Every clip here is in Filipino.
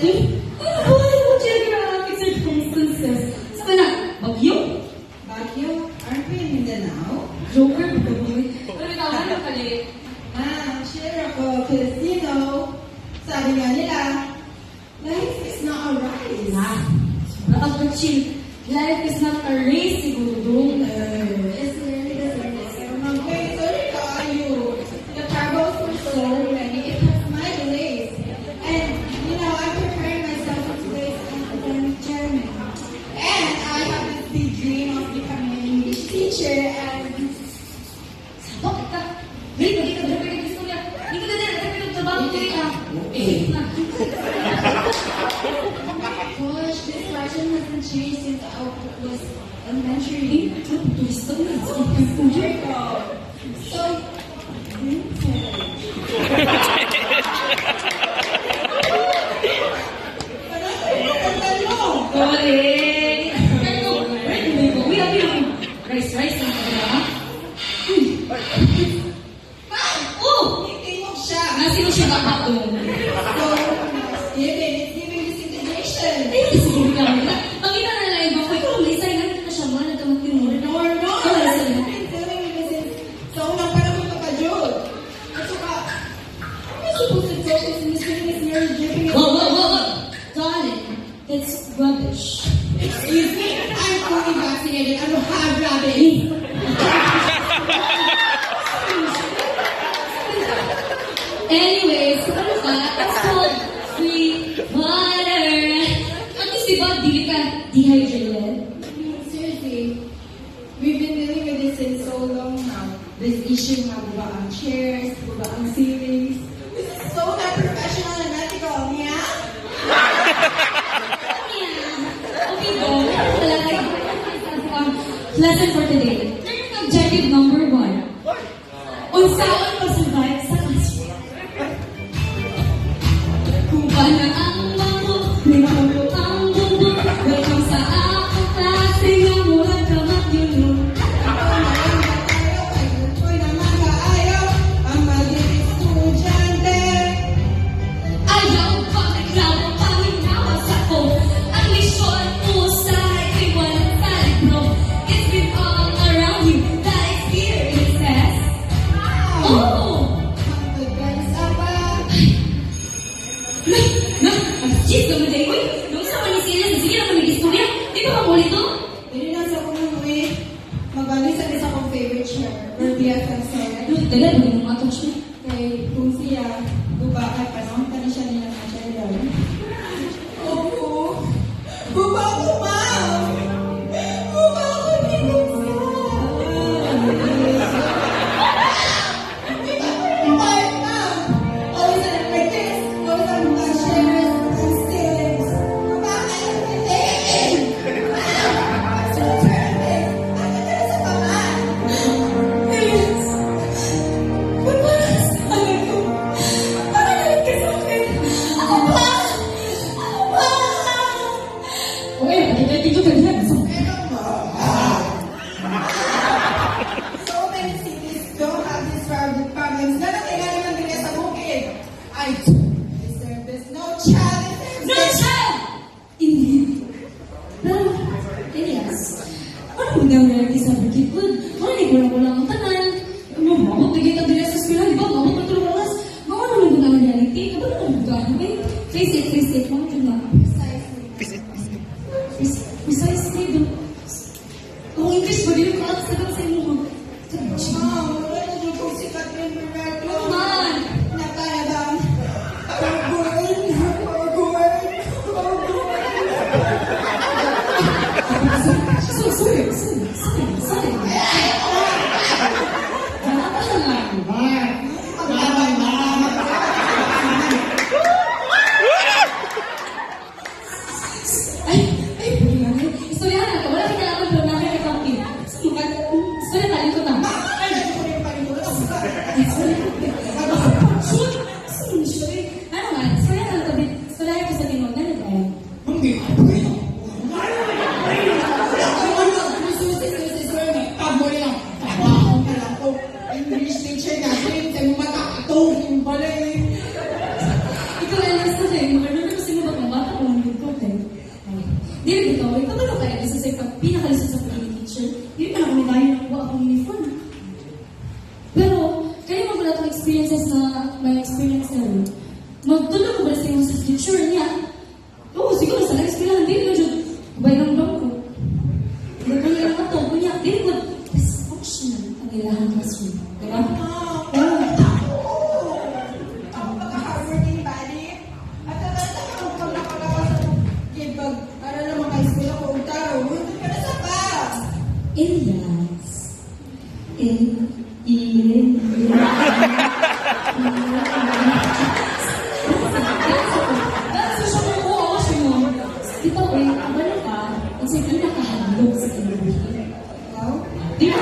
Ano ba yung geographic circumstances? Sa ka na, bagyo? Baguio, aren't we in Mindanao? Joker, bagyo. Pero ikaw, ano ka li? Share ako, Filipino. Sabi nga nila, life is not a race. Nakapag-chill. Life is not a race, siguro doon. It's really doesn't make sense. Okay, sorry kayo. The travels were so many. It has my delays. And, I'm preparing myself for today's academic journey. And I have this big dream of becoming an English teacher and Bakit ka? Dali, balik ka. Dali, balik ka. Hindi ka dali. Dali, trabaho ko rin. gosh, this question hasn't changed since I was elementary. Gusto na. So, Correct. We have yung rice lang ka ba? Oh! itimok siya. Nasino siya baka doon? So, it's giving disintegration. Ay, siguro ka muna. Makita na lang yung ikaw, may isa na kita siya man, nagkamag yung mura. No, I've been dealing with this sa unang panahon ko pa, Jude. At saka, how am I supposed to focus in this thing that's nearly dripping in Whoa! Darling, that's rubbish. Excuse me, I'm fully vaccinated. I don't have rabies. Anyways, ano ka? It's called free water. At least diba, dili ka dehydrated? Seriously, we've been dealing with this since so long now. This issue nga, diba ang chairs, diba ang ceilings. This is so not professional and ethical, yeah? Okay, go. Lesson for today. Learning objective number 1. Unsaon pa-survive sa classroom. Kung paano ang mga may makulo ang mundo, welcome sa akong klase nga murag kamat yun. Ako'y naman kaayaw ang maging estudyante. Ayaw pakiklamo panginawa sa ko. Ang misyon mo sa iwanan sa libro. It's been all around you, the experiences. Oh! Magpagbansa pa. Ang shit naman day ko. Nung sa manisila, sige naman nag-istorya. Di ba kamuli to? Hindi na sa kong umuwi. Magbalik sa isa kong favorite chair. Or BFF sa Dala, hindi mo matouch mo. kay kung siya, guba ay panahon pa na siya nila na siya doon. Oo. Guba ko, ma'am! Guba ko, hindi siya! Why, ma'am? Always on like this. Always on my chairs and ceilings. Guba ka, everything! I'm so tired of this. Ano ka na sa paman? Please. So many cities don't have these problems. None of them naman din sa bukid. I deserve this. No child deserves No this. child! Indeed. Pero, yes. Ano mo nang reality sa Bukidwood? Ano ni wala ang tanan? Ano, mamot bigay ka din sa eskwela, di ba? Mamot na tulong oras. Mga ano mo nang reality? Ano mo nang buka? Face it. Mga yun lang. Precisely, do. Kung English ba, di mo ka sa inyo. Mom, wala na dyan kung si Catherine Berardo. Come on! Natayabang. Sorry. Istorya na ito. Wala ka kailangan doon na kaya ikaw. Istorya tayo ito na. Ano nga? Istorya na ito. Istorya ko sa tinong. Ganun tayo. English teacher natin, sa mga makakatog yung balay. Ikaw ay nasa sa'yo. Maganda ko sino ba ako lang yung content. Dili ko ito ba kaya isa sa pinakalisod sa pagiging teacher, hindi pa ako tayo nakuha akong uniform. Pero, kaya mo wala itong experiences na may experience na rin. Magtulog ko ba sa iyo sa future niya? Oo, siguro sa next kailangan, hindi ko dyan. Kubay ng dog ko. Hindi ko nila ito. Kunya, hindi ko dysfunctional ang ilahan classroom. Diba? Hardworking body. At talagang pag nakagawa sa gibag, para naman kay school ako utaro. Hindi ka na sa pa. Elias. That's so siya ko ako siya mo. Dito, wait, abalo ka, ang sa pinakahandog sa kinabuhi. Wow. Di ba?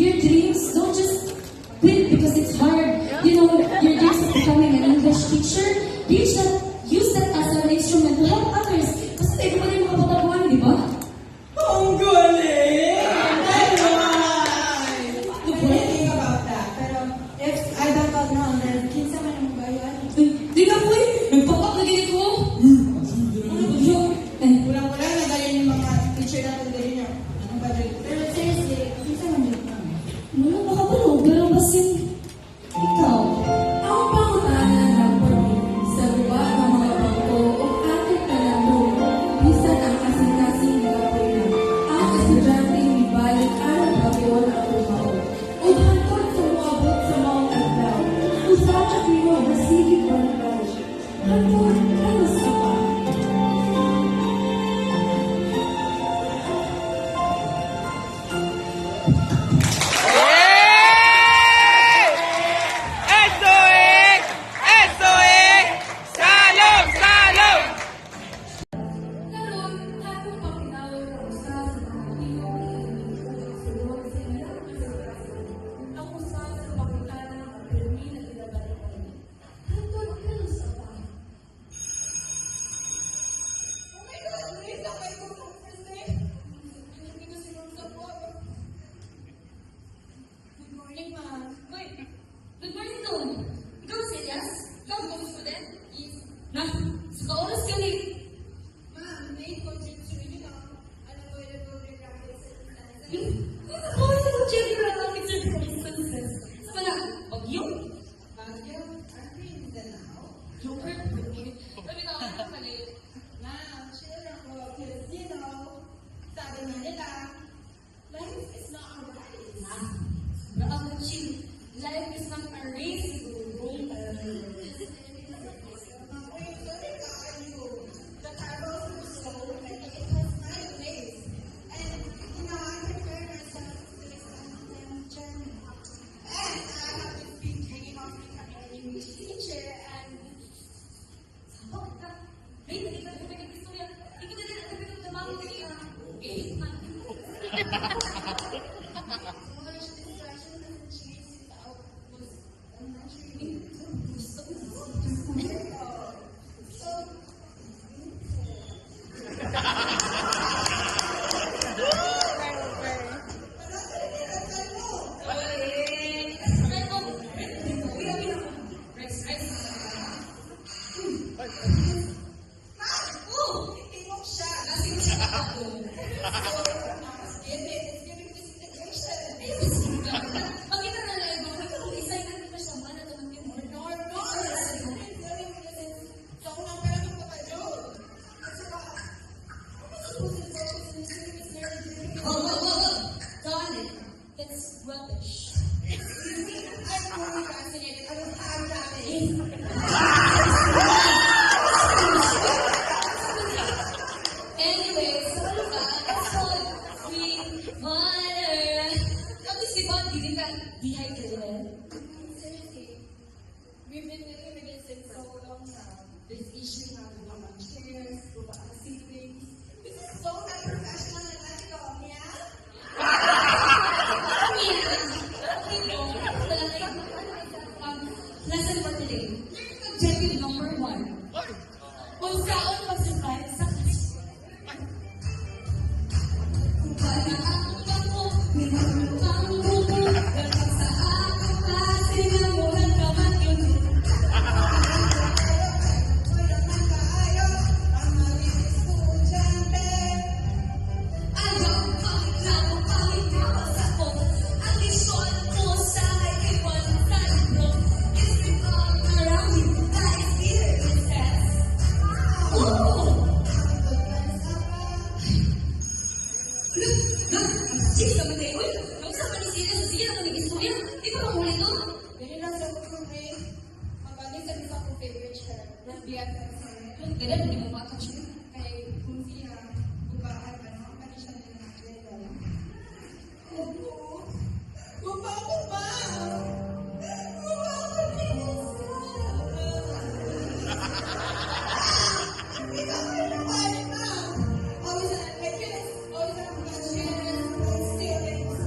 Your dreams don't just quit because it's hard. You know, your dreams of becoming an English teacher, use that as an instrument to help others. Kasi tayo pa rin makapatabuhan, di ba? Ang galing! Thinking about that. Pero, if I don't know, then kinsa man ang bayan. Di na po eh. Nagpapak na ganito ko. Ano ba yun? Wala na galing yung mga teacher natin galing niya. Ang budget. Pero seriously, kinsa man yun? Wala makabalo, pero basin. Ikaw. Ang pangutanan ng pamilya sa luwa ng mga bangko o ating talabong, bisan ang kasing-kasing gawain ang estudyante ibalik ang bagon ang trabaho. O hantod sa muabot sa mga adlaw, usa ka kimo basigi barangay. Hantod, ano sa pa? Karon, atong pakinawon ang usa sa mga iyong sulod sa ilang kasing-kasing. Ang usa sa pakinggan ang pirmi na pinabalikan. Hantod, ano sa pa? Oh my God! Grace, ako ay kung first day. Hindi ko sinunod po. Good morning, ma'am. Wait. Good morning, Dawn. Ikaw si Elias? Ikaw ang student? Yes. Na, sa oras ka ni. Ma'am, may content sa inyo na. Ano ko yung program natin sa instance? Ako sa general economic circumstances. Sa mga bagyo. Bagyo, are we in the now? Joker. Sabi na ako mali. Ma'am, chill ako. Because, you know, sabi nga nila, life is not a race. Grabe chill. Life is not a race. Wrong. Wait, sorry ka, you. The travels were slow, and it was my place. And, you know, I prepared myself to this journey. And I have this big dream of becoming an English teacher, and Wait, ikaw na istorya. Ikaw na tumawag ka niya. Okay. English discussion doesn't change since I was elementary. So, tingog siya. It's giving disintegration. Pakita na lang ito. Kung isa na dito siya, mana naman yung more. No, it's giving me this. So, unang pera ng kapatid. Kasi ba, ano sa supposed to focus on this is learning? Darling, it's rubbish. I'm only fascinated. I don't have that. Anyways, ano ba? It's called sweet water. Tapos si Bob, hindi ka dehydrated. Seriously, we've been living with this in so long now. This issue now with our chairs, with our siblings. This is so unprofessional and ethical, yeah? Lesson for today. Objective number 1. Kung saan mag-survive sa kung kaya ang mo, pinagmutang mo, Sige naman kayo, uy. Nausa ka ni Sina sa siya na nag-istorya. Di ba makulit to? Dili lang sa kukume. Mabalik sa isa ko favorite siya. Biya sa Ganun, hindi mo makatouch yun. kay kung siya bukaan ano, pati siya na nakakilala. Gupa ko ba? Gupa ko Ikaw ay nabalik na. Always an adventurous, always an adventurous, always feelings.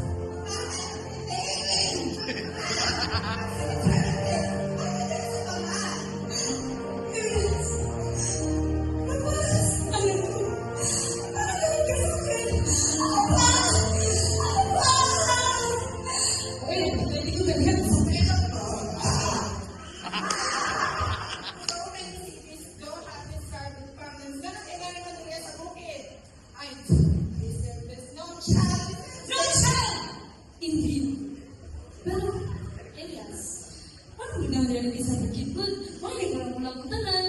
No, child! Indeed. Pero, Elias, ano ginagawa sa pagkipod? Bakit ko lang tanan?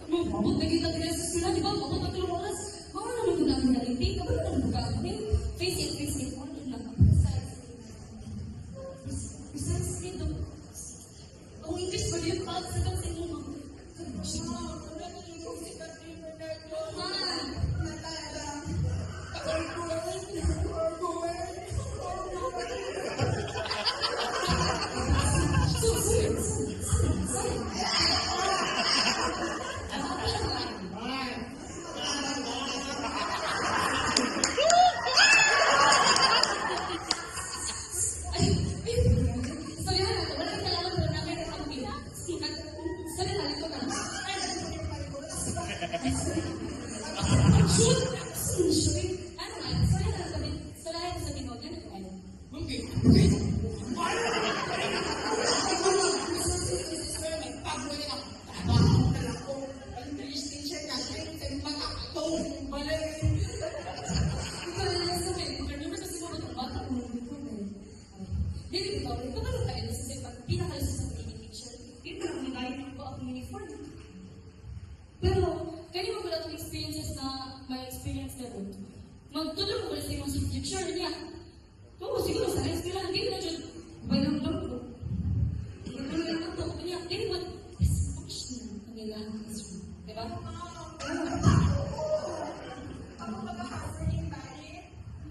Mabot na kita sa sila, di ba? Mabot na tulong oras. Baka naman ko namin naliting. Kapag naman magkakating. Face it, ano lang. Besides, ito. Ang English ba yun? Bakit sa kasi mo, ma'am? Pero, kaya mo pala itong experiences na may experience na ito. Magtulong ko sa imong future niya. Oo, siguro sa high school lang, hindi na dyan. May nang laro ko. Pero yung ito, kanya, hindi mo, dysfunction ang kanilang classroom. Diba? Ako mag-ahasar yung bali.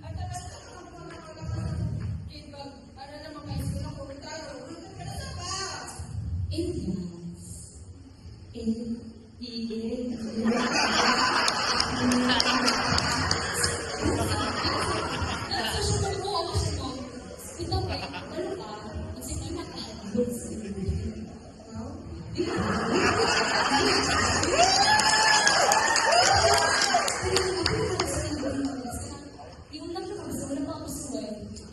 At talaga ako mag-ahasar. Para naman may school ako retaro. Pero sa ba? Indians.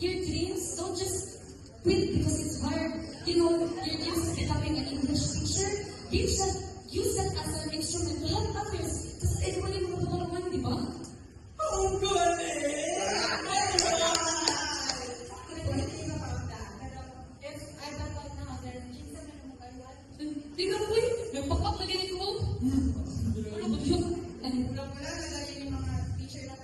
Your dreams don't just quit because it's hard. You know, your dreams is becoming an English teacher. Use that as an instrument to help others. Kasi everybody mo matulungan, di ba? Oh, galing! If I got out now, then kinsa man ang magkaiwan. Tingnan mo eh, may pakpak na ganito mo. Ano ba yun? Wala na lagi yung mga teacher na